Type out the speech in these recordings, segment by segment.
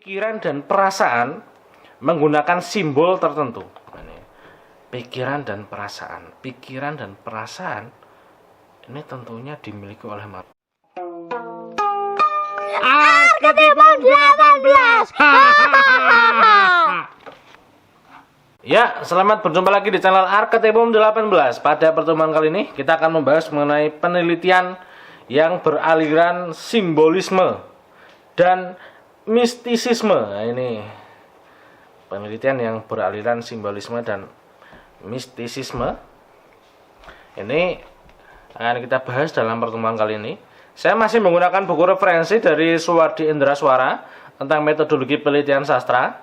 pikiran dan perasaan menggunakan simbol tertentu. Pikiran dan perasaan ini tentunya dimiliki oleh manusia. Arketipum 18. Ya, selamat berjumpa lagi di channel Arketipum 18. Pada pertemuan kali ini kita akan membahas mengenai penelitian yang beraliran simbolisme dan mistisisme. Nah, ini penelitian yang beraliran simbolisme dan mistisisme. Ini akan kita bahas dalam pertemuan kali ini. Saya masih menggunakan buku referensi dari Suwardi Indra Swara tentang metodologi penelitian sastra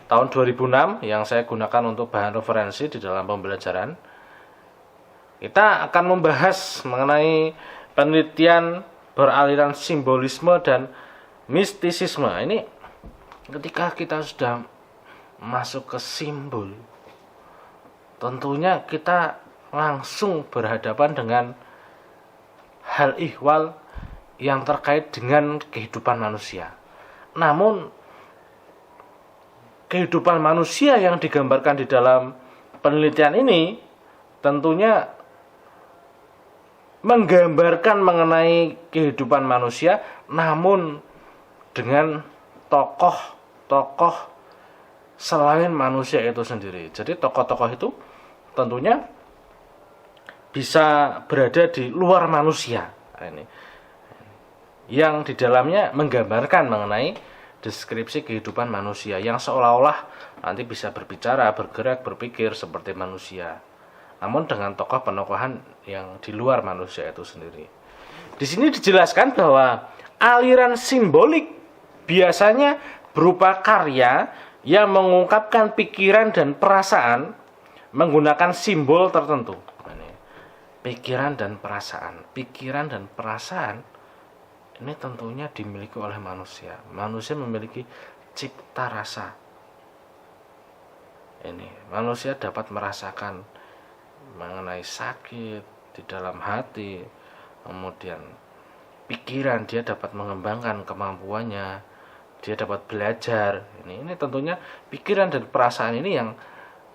tahun 2006 yang saya gunakan untuk bahan referensi di dalam pembelajaran. Kita akan membahas mengenai penelitian beraliran simbolisme dan mistisisme. Ini ketika kita sudah masuk ke simbol, tentunya kita langsung berhadapan dengan hal ihwal yang terkait dengan kehidupan manusia. Namun kehidupan manusia yang digambarkan di dalam penelitian ini tentunya menggambarkan mengenai kehidupan manusia, namun dengan tokoh-tokoh selain manusia itu sendiri. Jadi tokoh-tokoh itu tentunya bisa berada di luar manusia. Ini yang di dalamnya menggambarkan mengenai deskripsi kehidupan manusia yang seolah-olah nanti bisa berbicara, bergerak, berpikir seperti manusia, namun dengan tokoh penokohan yang di luar manusia itu sendiri. Di sini dijelaskan bahwa aliran simbolik biasanya berupa karya yang mengungkapkan pikiran dan perasaan menggunakan simbol tertentu. Pikiran dan perasaan ini tentunya dimiliki oleh manusia. Manusia memiliki cipta rasa. Manusia dapat merasakan mengenai sakit di dalam hati, kemudian pikiran, dia dapat mengembangkan kemampuannya, dia dapat belajar. Ini tentunya pikiran dan perasaan ini yang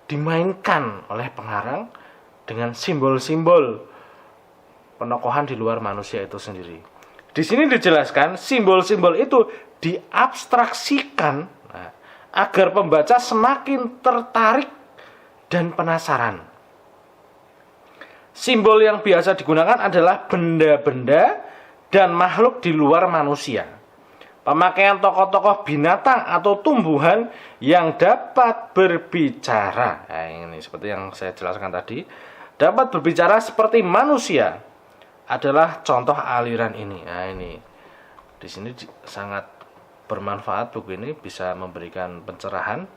dimainkan oleh pengarang dengan simbol-simbol penokohan di luar manusia itu sendiri. Di sini dijelaskan simbol-simbol itu diabstraksikan agar pembaca semakin tertarik dan penasaran. Simbol yang biasa digunakan adalah benda-benda dan makhluk di luar manusia. Pemakaian tokoh-tokoh binatang atau tumbuhan yang dapat berbicara. Ini seperti yang saya jelaskan tadi, dapat berbicara seperti manusia adalah contoh aliran ini. Ini di sini sangat bermanfaat. Buku ini bisa memberikan pencerahan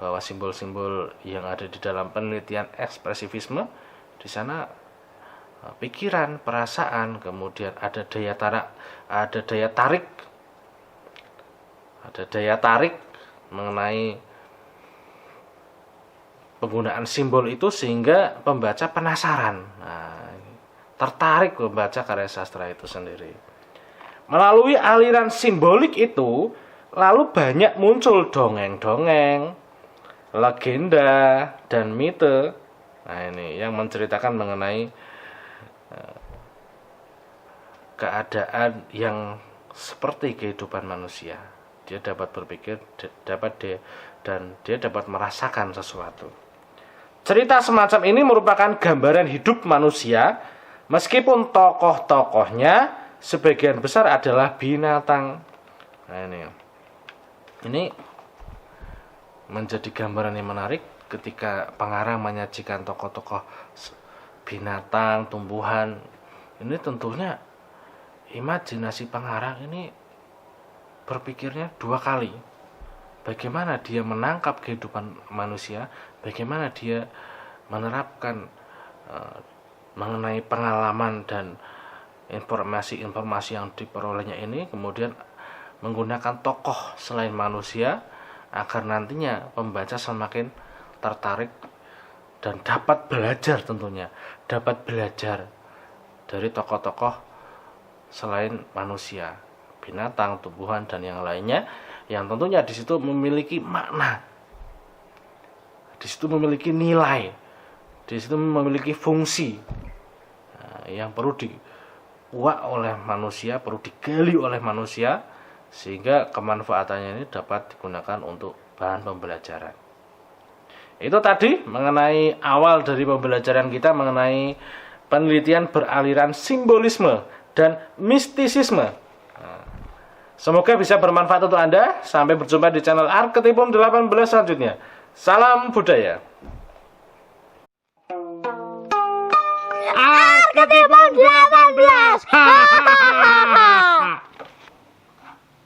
bahwa simbol-simbol yang ada di dalam penelitian ekspresivisme, di sana pikiran, perasaan, kemudian ada daya tarik mengenai penggunaan simbol itu sehingga pembaca penasaran, tertarik membaca karya sastra itu sendiri. Melalui aliran simbolik itu lalu banyak muncul dongeng-dongeng, legenda, dan mite. Ini yang menceritakan mengenai keadaan yang seperti kehidupan manusia. Dia dapat berpikir, dan dia dapat merasakan sesuatu. Cerita semacam ini merupakan gambaran hidup manusia, meskipun tokoh-tokohnya sebagian besar adalah binatang. Ini menjadi gambaran yang menarik ketika pengarang menyajikan tokoh-tokoh binatang, tumbuhan. Ini tentunya imajinasi pengarang ini berpikirnya dua kali. Bagaimana dia menangkap kehidupan manusia, bagaimana dia menerapkan mengenai pengalaman dan informasi-informasi yang diperolehnya ini, kemudian menggunakan tokoh selain manusia agar nantinya pembaca semakin tertarik dan dapat belajar, tentunya dapat belajar dari tokoh-tokoh selain manusia, binatang, tumbuhan, dan yang lainnya yang tentunya di situ memiliki makna, di situ memiliki nilai, di situ memiliki fungsi yang perlu diuak oleh manusia, perlu digali oleh manusia, sehingga kemanfaatannya ini dapat digunakan untuk bahan pembelajaran. Itu tadi mengenai awal dari pembelajaran kita mengenai penelitian beraliran simbolisme dan mistisisme. Semoga bisa bermanfaat untuk Anda. Sampai berjumpa di channel Arketipum 18 selanjutnya. Salam budaya. Arketipum 18.